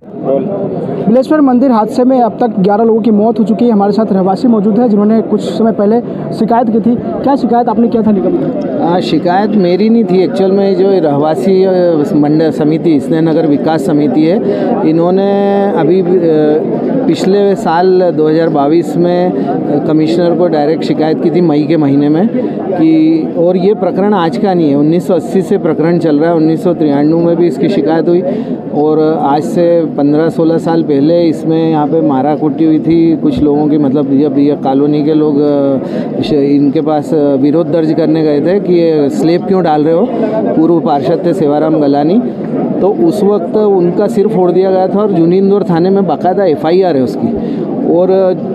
बिलेश्वर मंदिर हादसे में अब तक 11 लोगों की मौत हो चुकी है। हमारे साथ रहवासी मौजूद है जिन्होंने कुछ समय पहले शिकायत की थी। क्या शिकायत आपने किया था निगम में? शिकायत मेरी नहीं थी एक्चुअल में। जो रहवासी मंडल समिति स्नेहनगर विकास समिति है, इन्होंने अभी पिछले साल 2022 में कमिश्नर को डायरेक्ट शिकायत की थी मई के महीने में कि, और ये प्रकरण आज का नहीं है, 1980 से प्रकरण चल रहा है। 1993 में भी इसकी शिकायत हुई और आज से 15-16 साल पहले इसमें यहाँ पे मारा कुटी हुई थी कुछ लोगों की। मतलब जब ये कॉलोनी के लोग इनके पास विरोध दर्ज करने गए थे कि ये स्लेब क्यों डाल रहे हो, पूर्व पार्षद थे सेवाराम गलानी, तो उस वक्त उनका सिर फोड़ दिया गया था और जूनी इंदौर थाने में बाकायदा FIR है उसकी। और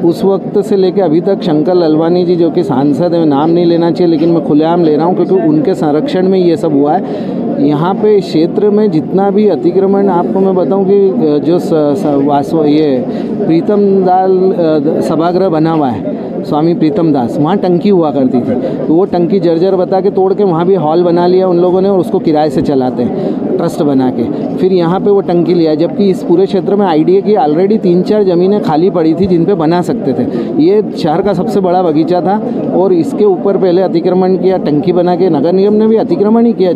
उस वक्त से लेकर अभी तक शंकर ललवानी जी जो कि सांसद है, नाम नहीं लेना चाहिए लेकिन मैं खुलेआम ले रहा हूँ क्योंकि उनके संरक्षण में ये सब हुआ है। यहाँ पे क्षेत्र में जितना भी अतिक्रमण, आपको मैं बताऊं कि जो ये प्रीतम दास सभागृह बना हुआ है, स्वामी प्रीतम दास, वहाँ टंकी हुआ करती थी, तो वो टंकी जर्जर बता के तोड़ के वहाँ भी हॉल बना लिया उन लोगों ने और उसको किराए से चलाते हैं ट्रस्ट बना के। फिर यहाँ पे वो टंकी लिया, जबकि इस पूरे क्षेत्र में IDA की ऑलरेडी 3-4 ज़मीनें खाली पड़ी थी जिन पे बना सकते थे। ये शहर का सबसे बड़ा बगीचा था और इसके ऊपर पहले अतिक्रमण किया, टंकी बना के। नगर निगम ने भी अतिक्रमण ही किया,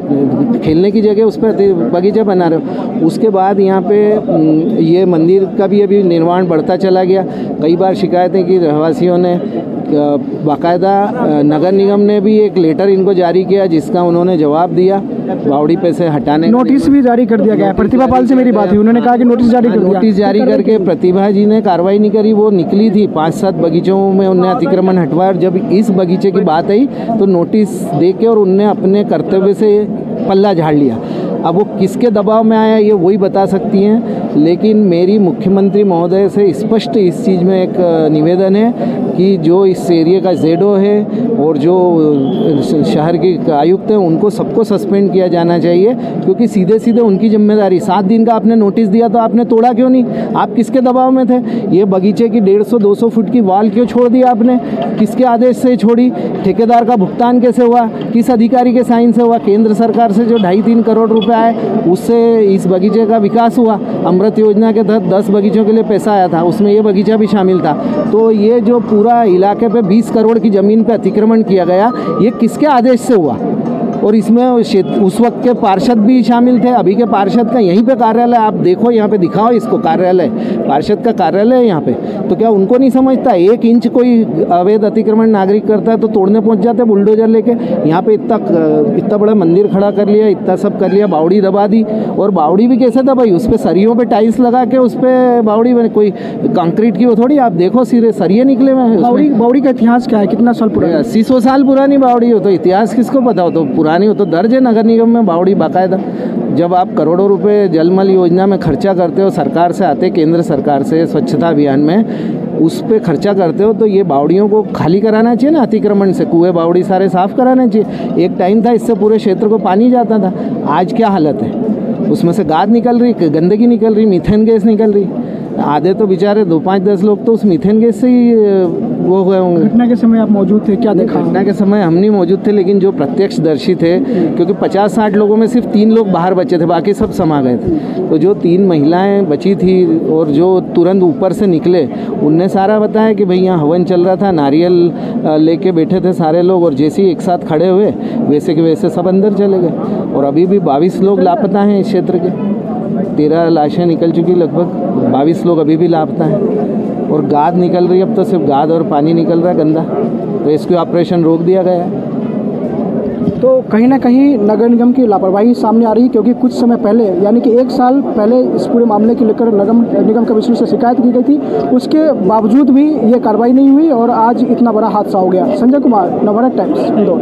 खेलने की जगह उस पर बगीचा बना रहे हो। उसके बाद यहाँ पे ये मंदिर का भी अभी निर्माण बढ़ता चला गया। कई बार शिकायतें की रहवासियों ने, बाकायदा नगर निगम ने भी एक लेटर इनको जारी किया जिसका उन्होंने जवाब दिया, बावड़ी पे से हटाने नोटिस भी जारी कर दिया गया है। प्रतिभा पाल से मेरी बात हुई, उन्होंने कहा कि नोटिस जारी कर दिया। नोटिस जारी करके प्रतिभा जी ने कार्रवाई नहीं करी। वो निकली थी 5-7 बगीचों में उनने अतिक्रमण हटवाया और जब इस बगीचे की बात आई तो नोटिस दे के और उनने अपने कर्तव्य से पल्ला झाड़ लिया। अब वो किसके दबाव में आया ये वही बता सकती हैं, लेकिन मेरी मुख्यमंत्री महोदय से स्पष्ट इस चीज़ में एक निवेदन है कि जो इस एरिया का ZO है और जो शहर के आयुक्त हैं उनको सबको सस्पेंड किया जाना चाहिए, क्योंकि सीधे सीधे उनकी जिम्मेदारी। 7 दिन का आपने नोटिस दिया तो आपने तोड़ा क्यों नहीं? आप किसके दबाव में थे? ये बगीचे की 150-200 फुट की वॉल क्यों छोड़ दी आपने? किसके आदेश से छोड़ी? ठेकेदार का भुगतान कैसे हुआ? किस अधिकारी के साइन से हुआ? केंद्र सरकार से जो 2.5-3 करोड़ रुपए आए उससे इस बगीचे का विकास हुआ। अमृत योजना के तहत 10 बगीचों के लिए पैसा आया था, उसमें ये बगीचा भी शामिल था। तो ये जो पूरा इलाके पे 20 करोड़ की ज़मीन पे अतिक्रमण किया गया, ये किसके आदेश से हुआ? और इसमें उस वक्त के पार्षद भी शामिल थे। अभी के पार्षद का यहीं पे कार्यालय, आप देखो यहाँ पे दिखाओ इसको, कार्यालय पार्षद का कार्यालय है यहाँ पे। तो क्या उनको नहीं समझता? 1 इंच कोई अवैध अतिक्रमण नागरिक करता है तो तोड़ने पहुँच जाते हैं बुलडोजर लेके। यहाँ पे इतना बड़ा मंदिर खड़ा कर लिया, इतना सब कर लिया, बावड़ी दबा दी। और बावड़ी भी कैसे दबाई? उस पर सरियों पर टाइल्स लगा के उस पर बावड़ी बने, कोई कंक्रीट की वो थोड़ी। आप देखो सिरे सरिये निकले हुए। बावड़ी का इतिहास क्या है? कितना साल पुराना? 80-100 साल पुरानी बावड़ी हो तो इतिहास किसको पता हो? तो पुरानी हो तो दर्ज है नगर निगम में बावड़ी बाकायदा। जब आप करोड़ों रुपए जलमल योजना में खर्चा करते हो, सरकार से आते, केंद्र सरकार से स्वच्छता अभियान में, उस पे खर्चा करते हो तो ये बावड़ियों को खाली कराना चाहिए ना अतिक्रमण से। कुएं बावड़ी सारे साफ़ कराना चाहिए। एक टाइम था इससे पूरे क्षेत्र को पानी जाता था। आज क्या हालत है? उसमें से गाद निकल रही, गंदगी निकल रही, मीथेन गैस निकल रही। आधे तो बेचारे 2-5-10 लोग तो उस मीथेन गैस से ही वो हुए होंगे। घटना के समय आप मौजूद थे, क्या देखा? घटना के समय हम नहीं मौजूद थे, लेकिन जो प्रत्यक्षदर्शी थे, क्योंकि 50-60 लोगों में सिर्फ 3 लोग बाहर बचे थे, बाकी सब समा गए थे। तो जो 3 महिलाएं बची थी और जो तुरंत ऊपर से निकले, उनने सारा बताया कि भाई यहाँ हवन चल रहा था, नारियल लेके बैठे थे सारे लोग, और जैसे ही एक साथ खड़े हुए वैसे के वैसे सब अंदर चले गए। और अभी भी 22 लोग लापता हैं इस क्षेत्र के। 13 लाशें निकल चुकी, लगभग 22 लोग अभी भी लापता हैं। और गाद निकल रही है, अब तो सिर्फ गाद और पानी निकल रहा है गंदा। रेस्क्यू ऑपरेशन रोक दिया गया है। तो कहीं ना कहीं नगर निगम की लापरवाही सामने आ रही है, क्योंकि कुछ समय पहले यानी कि 1 साल पहले इस पूरे मामले को लेकर नगर निगम कमिश्नर से शिकायत की गई थी। उसके बावजूद भी ये कार्रवाई नहीं हुई और आज इतना बड़ा हादसा हो गया। संजय कुमार, नवभारत टाइम्स, इंदौर।